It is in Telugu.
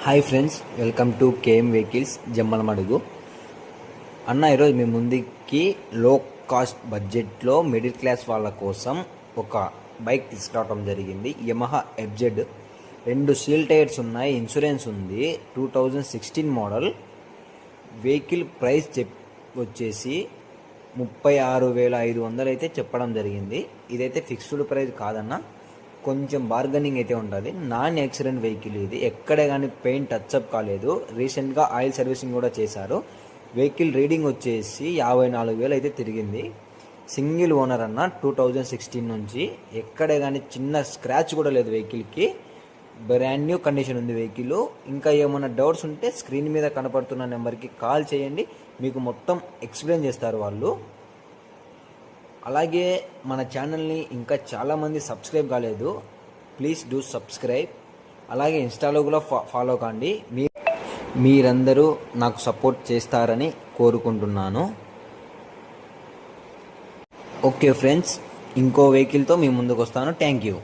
Hi friends, welcome to KM vehicles Jammalamadugu. అన్న ఈరోజు మీ ముందుకి లో కాస్ట్ బడ్జెట్లో మిడిల్ క్లాస్ వాళ్ళ కోసం ఒక బైక్ తీసుకురావడం జరిగింది. యమహా ఎఫ్జెడ్ 2 సీల్ టైర్స్ ఉన్నాయి, ఇన్సూరెన్స్ ఉంది. 2016 మోడల్. వెహికల్ ప్రైస్ వచ్చేసి 36,500 అయితే చెప్పడం జరిగింది. ఇదైతే ఫిక్స్డ్ ప్రైస్ కాదన్న, కొంచెం బార్గెనింగ్ అయితే ఉంటుంది. నాన్ యాక్సిడెంట్ వెహికల్ ఇది, ఎక్కడే కానీ పెయింట్ టచ్అప్ కాలేదు. రీసెంట్గా ఆయిల్ సర్వీసింగ్ కూడా చేశారు. వెహికల్ రీడింగ్ వచ్చేసి 54,000 అయితే తిరిగింది. సింగిల్ ఓనర్ అన్న, 2016 నుంచి ఎక్కడే కానీ చిన్న స్క్రాచ్ కూడా లేదు వెహికల్కి. బ్రాండ్ న్యూ కండిషన్ ఉంది వెహికల్. ఇంకా ఏమైనా డౌట్స్ ఉంటే స్క్రీన్ మీద కనపడుతున్న నెంబర్కి కాల్ చేయండి, మీకు మొత్తం ఎక్స్ప్లెయిన్ చేస్తారు వాళ్ళు. అలాగే మన ఛానల్ని ఇంకా చాలామంది సబ్స్క్రైబ్ కాలేదు, ప్లీజ్ డూ సబ్స్క్రైబ్. అలాగే ఇన్స్టాలో కూడా ఫాలో కాండి. మీరందరూ నాకు సపోర్ట్ చేస్తారని కోరుకుంటున్నాను. ఓకే ఫ్రెండ్స్, ఇంకో వెహికల్తో మీ ముందుకు వస్తాను. Thank you.